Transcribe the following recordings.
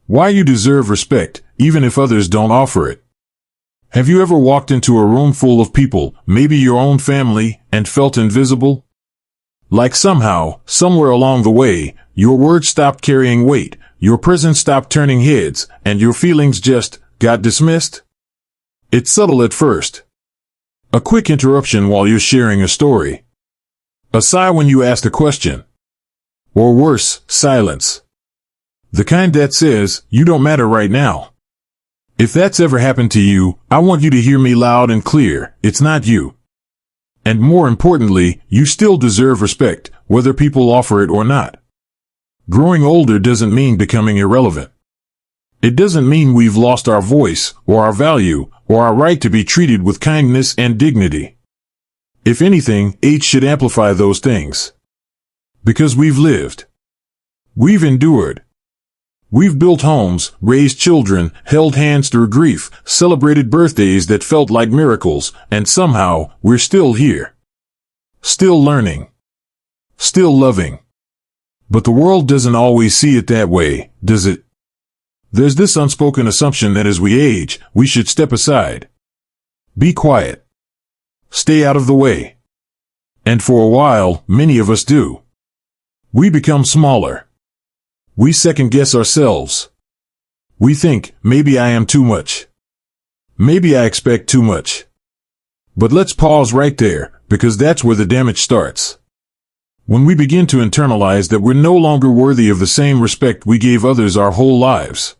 Why you deserve respect, even if others don't offer it. Have you ever walked into a room full of people, maybe your own family, and felt invisible? Like somehow, somewhere along the way, your words stopped carrying weight, your presence stopped turning heads, and your feelings just got dismissed? It's subtle at first. A quick interruption while you're sharing a story. A sigh when you ask a question. Or worse, silence. The kind that says, you don't matter right now. If that's ever happened to you, I want you to hear me loud and clear. It's not you. And more importantly, you still deserve respect, whether people offer it or not. Growing older doesn't mean becoming irrelevant. It doesn't mean we've lost our voice, or our value, or our right to be treated with kindness and dignity. If anything, age should amplify those things. Because we've lived. We've endured. We've built homes, raised children, held hands through grief, celebrated birthdays that felt like miracles, and somehow, we're still here. Still learning. Still loving. But the world doesn't always see it that way, does it? There's this unspoken assumption that as we age, we should step aside. Be quiet. Stay out of the way. And for a while, many of us do. We become smaller. We second-guess ourselves. We think, maybe I am too much. Maybe I expect too much. But let's pause right there, because that's where the damage starts. When we begin to internalize that we're no longer worthy of the same respect we gave others our whole lives.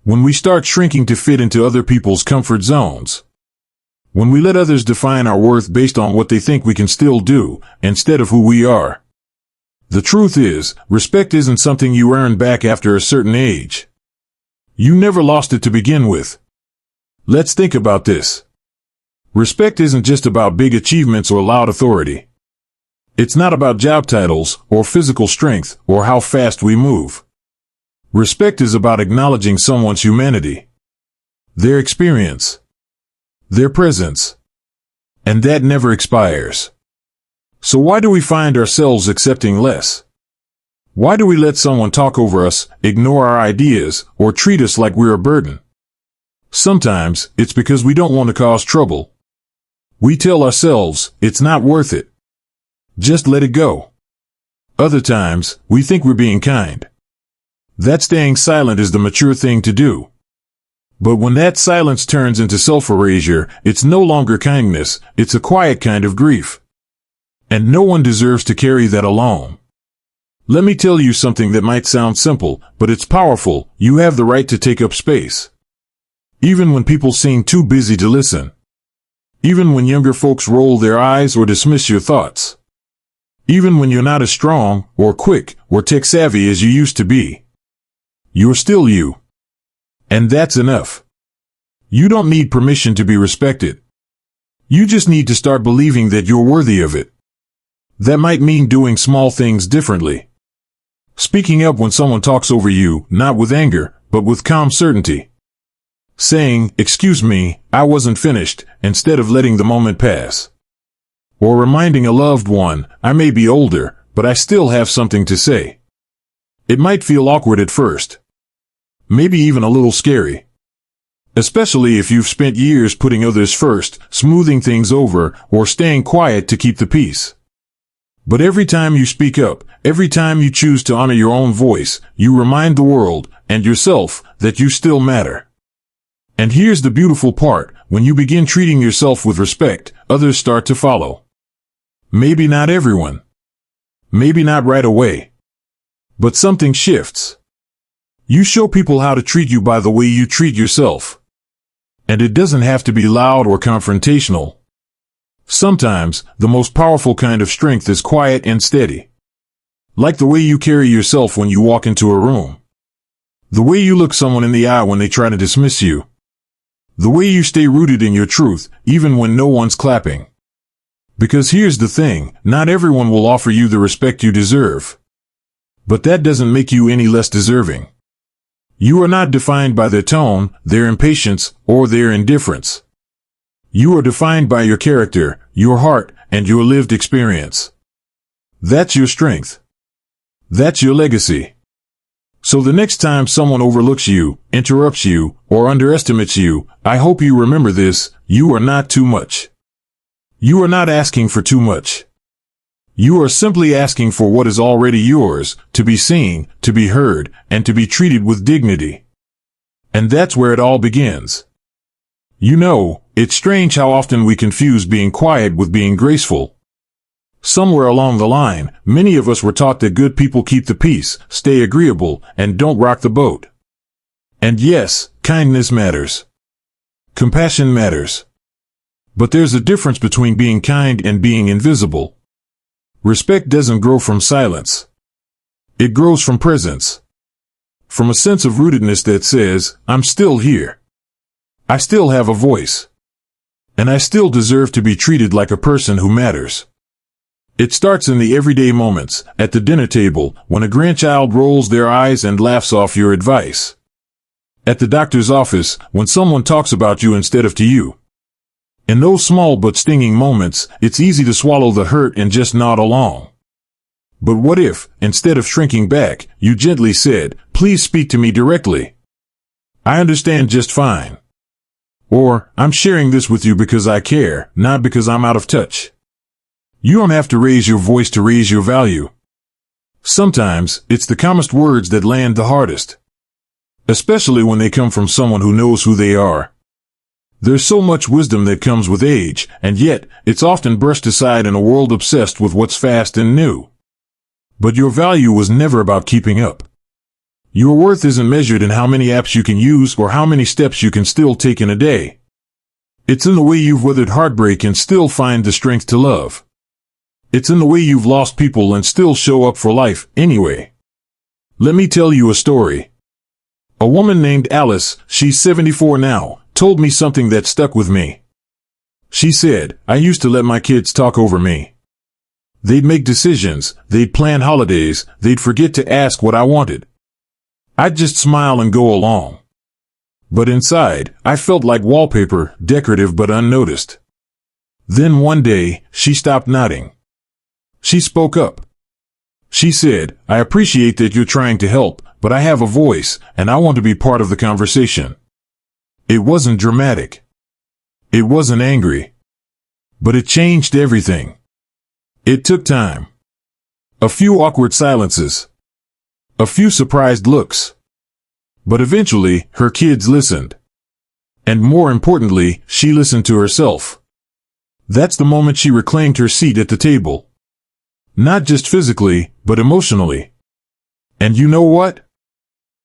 When we start shrinking to fit into other people's comfort zones. When we let others define our worth based on what they think we can still do, instead of who we are. The truth is, respect isn't something you earn back after a certain age. You never lost it to begin with. Let's think about this. Respect isn't just about big achievements or loud authority. It's not about job titles, or physical strength, or how fast we move. Respect is about acknowledging someone's humanity. Their experience. Their presence. And that never expires. So why do we find ourselves accepting less? Why do we let someone talk over us, ignore our ideas, or treat us like we're a burden? Sometimes, it's because we don't want to cause trouble. We tell ourselves, it's not worth it. Just let it go. Other times, we think we're being kind. That staying silent is the mature thing to do. But when that silence turns into self-erasure, it's no longer kindness, it's a quiet kind of grief. And no one deserves to carry that alone. Let me tell you something that might sound simple, but it's powerful. You have the right to take up space. Even when people seem too busy to listen. Even when younger folks roll their eyes or dismiss your thoughts. Even when you're not as strong, or quick, or tech-savvy as you used to be. You're still you. And that's enough. You don't need permission to be respected. You just need to start believing that you're worthy of it. That might mean doing small things differently. Speaking up when someone talks over you, not with anger, but with calm certainty. Saying, "Excuse me, I wasn't finished," instead of letting the moment pass. Or reminding a loved one, "I may be older, but I still have something to say." It might feel awkward at first. Maybe even a little scary. Especially if you've spent years putting others first, smoothing things over, or staying quiet to keep the peace. But every time you speak up, every time you choose to honor your own voice, you remind the world, and yourself, that you still matter. And here's the beautiful part, when you begin treating yourself with respect, others start to follow. Maybe not everyone. Maybe not right away. But something shifts. You show people how to treat you by the way you treat yourself. And it doesn't have to be loud or confrontational. Sometimes, the most powerful kind of strength is quiet and steady. Like the way you carry yourself when you walk into a room. The way you look someone in the eye when they try to dismiss you. The way you stay rooted in your truth, even when no one's clapping. Because here's the thing, not everyone will offer you the respect you deserve. But that doesn't make you any less deserving. You are not defined by their tone, their impatience, or their indifference. You are defined by your character, your heart, and your lived experience. That's your strength. That's your legacy. So the next time someone overlooks you, interrupts you, or underestimates you, I hope you remember this: you are not too much. You are not asking for too much. You are simply asking for what is already yours, to be seen, to be heard, and to be treated with dignity. And that's where it all begins. You know, it's strange how often we confuse being quiet with being graceful. Somewhere along the line, many of us were taught that good people keep the peace, stay agreeable, and don't rock the boat. And yes, kindness matters. Compassion matters. But there's a difference between being kind and being invisible. Respect doesn't grow from silence. It grows from presence. From a sense of rootedness that says, I'm still here. I still have a voice. And I still deserve to be treated like a person who matters. It starts in the everyday moments, at the dinner table, when a grandchild rolls their eyes and laughs off your advice. At the doctor's office, when someone talks about you instead of to you. In those small but stinging moments, it's easy to swallow the hurt and just nod along. But what if, instead of shrinking back, you gently said, please speak to me directly? I understand just fine. Or, I'm sharing this with you because I care, not because I'm out of touch. You don't have to raise your voice to raise your value. Sometimes, it's the calmest words that land the hardest. Especially when they come from someone who knows who they are. There's so much wisdom that comes with age, and yet, it's often brushed aside in a world obsessed with what's fast and new. But your value was never about keeping up. Your worth isn't measured in how many apps you can use or how many steps you can still take in a day. It's in the way you've weathered heartbreak and still find the strength to love. It's in the way you've lost people and still show up for life, anyway. Let me tell you a story. A woman named Alice, she's 74 now, told me something that stuck with me. She said, I used to let my kids talk over me. They'd make decisions, they'd plan holidays, they'd forget to ask what I wanted. I'd just smile and go along. But inside, I felt like wallpaper, decorative but unnoticed. Then one day, she stopped nodding. She spoke up. She said, I appreciate that you're trying to help, but I have a voice, and I want to be part of the conversation. It wasn't dramatic. It wasn't angry. But it changed everything. It took time. A few awkward silences. A few surprised looks. But eventually, her kids listened. And more importantly, she listened to herself. That's the moment she reclaimed her seat at the table. Not just physically, but emotionally. And you know what?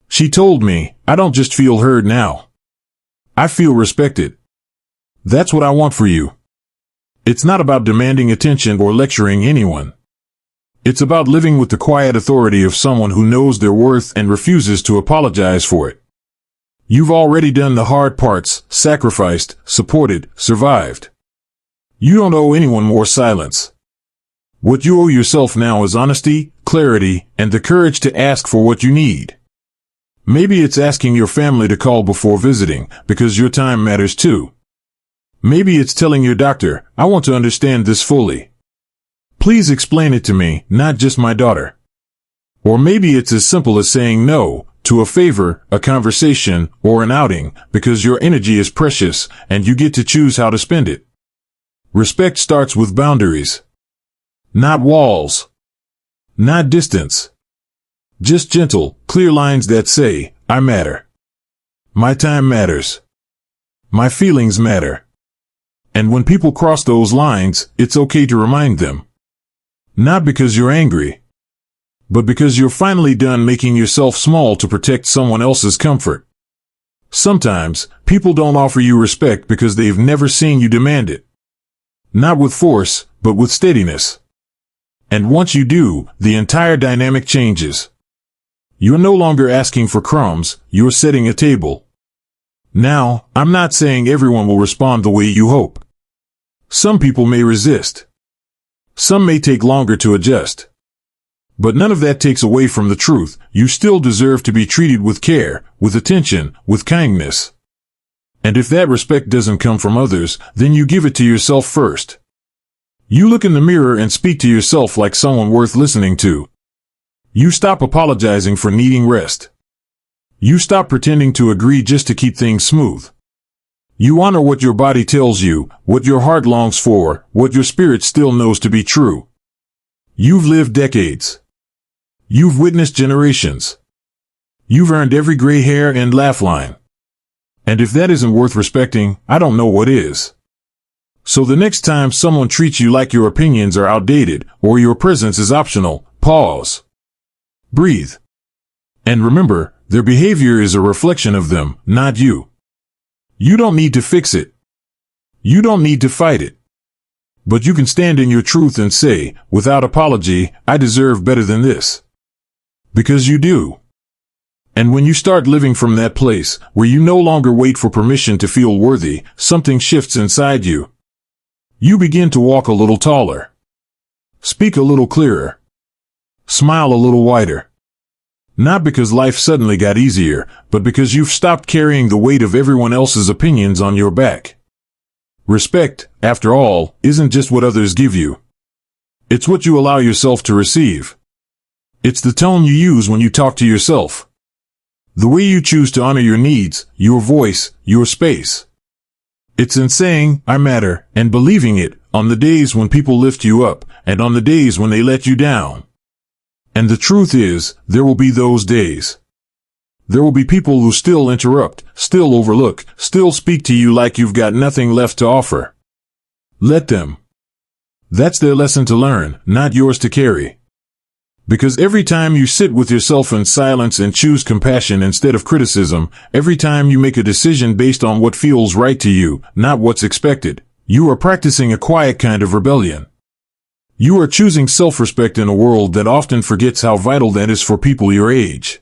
She told me, I don't just feel heard now. I feel respected. That's what I want for you. It's not about demanding attention or lecturing anyone. It's about living with the quiet authority of someone who knows their worth and refuses to apologize for it. You've already done the hard parts, sacrificed, supported, survived. You don't owe anyone more silence. What you owe yourself now is honesty, clarity, and the courage to ask for what you need. Maybe it's asking your family to call before visiting, because your time matters too. Maybe it's telling your doctor, I want to understand this fully. Please explain it to me, not just my daughter. Or maybe it's as simple as saying no to a favor, a conversation, or an outing, because your energy is precious and you get to choose how to spend it. Respect starts with boundaries. Not walls. Not distance. Just gentle, clear lines that say, I matter. My time matters. My feelings matter. And when people cross those lines, it's okay to remind them. Not because you're angry, but because you're finally done making yourself small to protect someone else's comfort. Sometimes, people don't offer you respect because they've never seen you demand it. Not with force, but with steadiness. And once you do, the entire dynamic changes. You're no longer asking for crumbs, you're setting a table. Now, I'm not saying everyone will respond the way you hope. Some people may resist. Some may take longer to adjust. But none of that takes away from the truth. You still deserve to be treated with care, with attention, with kindness. And if that respect doesn't come from others, then you give it to yourself first. You look in the mirror and speak to yourself like someone worth listening to. You stop apologizing for needing rest. You stop pretending to agree just to keep things smooth. You honor what your body tells you, what your heart longs for, what your spirit still knows to be true. You've lived decades. You've witnessed generations. You've earned every gray hair and laugh line. And if that isn't worth respecting, I don't know what is. So the next time someone treats you like your opinions are outdated or your presence is optional, pause. Breathe. And remember, their behavior is a reflection of them, not you. You don't need to fix it. You don't need to fight it. But you can stand in your truth and say, without apology, I deserve better than this. Because you do. And when you start living from that place, where you no longer wait for permission to feel worthy, something shifts inside you. You begin to walk a little taller. Speak a little clearer. Smile a little wider. Not because life suddenly got easier, but because you've stopped carrying the weight of everyone else's opinions on your back. Respect, after all, isn't just what others give you. It's what you allow yourself to receive. It's the tone you use when you talk to yourself. The way you choose to honor your needs, your voice, your space. It's in saying, I matter, and believing it, on the days when people lift you up, and on the days when they let you down. And the truth is, there will be those days. There will be people who still interrupt, still overlook, still speak to you like you've got nothing left to offer. Let them. That's their lesson to learn, not yours to carry. Because every time you sit with yourself in silence and choose compassion instead of criticism, every time you make a decision based on what feels right to you, not what's expected, you are practicing a quiet kind of rebellion. You are choosing self-respect in a world that often forgets how vital that is for people your age.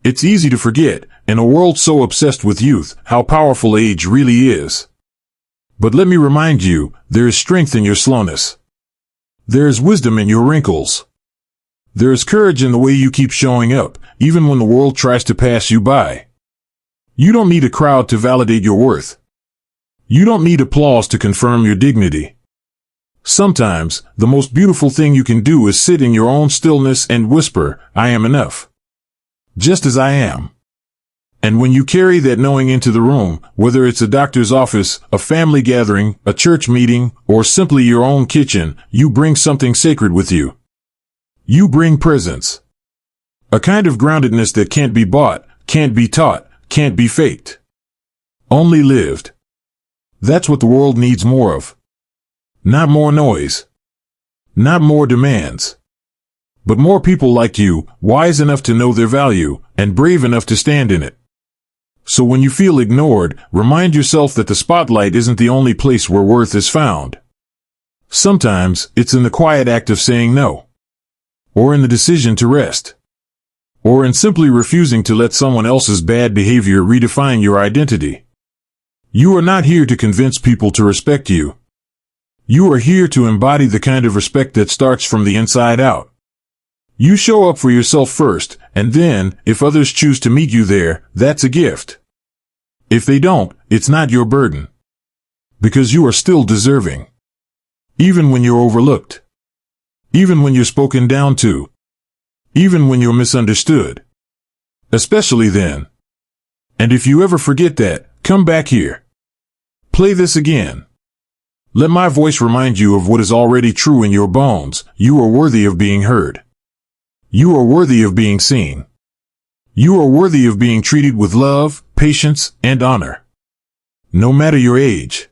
It's easy to forget, in a world so obsessed with youth, how powerful age really is. But let me remind you, there is strength in your slowness. There is wisdom in your wrinkles. There is courage in the way you keep showing up, even when the world tries to pass you by. You don't need a crowd to validate your worth. You don't need applause to confirm your dignity. Sometimes, the most beautiful thing you can do is sit in your own stillness and whisper, I am enough. Just as I am. And when you carry that knowing into the room, whether it's a doctor's office, a family gathering, a church meeting, or simply your own kitchen, you bring something sacred with you. You bring presence. A kind of groundedness that can't be bought, can't be taught, can't be faked. Only lived. That's what the world needs more of. Not more noise. Not more demands. But more people like you, wise enough to know their value, and brave enough to stand in it. So when you feel ignored, remind yourself that the spotlight isn't the only place where worth is found. Sometimes, it's in the quiet act of saying no. Or in the decision to rest. Or in simply refusing to let someone else's bad behavior redefine your identity. You are not here to convince people to respect you. You are here to embody the kind of respect that starts from the inside out. You show up for yourself first, and then, if others choose to meet you there, that's a gift. If they don't, it's not your burden. Because you are still deserving. Even when you're overlooked. Even when you're spoken down to. Even when you're misunderstood. Especially then. And if you ever forget that, come back here. Play this again. Let my voice remind you of what is already true in your bones. You are worthy of being heard. You are worthy of being seen. You are worthy of being treated with love, patience, and honor. No matter your age.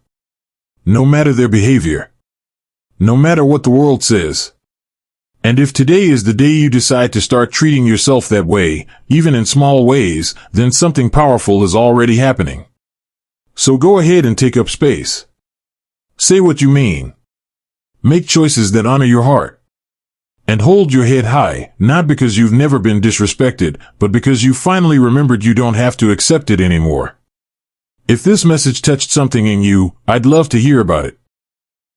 No matter their behavior. No matter what the world says. And if today is the day you decide to start treating yourself that way, even in small ways, then something powerful is already happening. So go ahead and take up space. Say what you mean. Make choices that honor your heart. And hold your head high, not because you've never been disrespected, but because you finally remembered you don't have to accept it anymore. If this message touched something in you, I'd love to hear about it.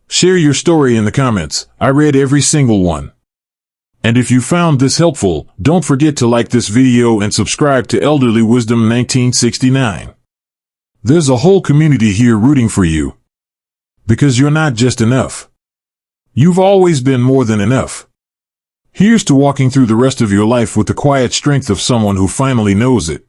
Share your story in the comments. I read every single one. And if you found this helpful, don't forget to like this video and subscribe to Elderly Wisdom 1969. There's a whole community here rooting for you. Because you're not just enough. You've always been more than enough. Here's to walking through the rest of your life with the quiet strength of someone who finally knows it.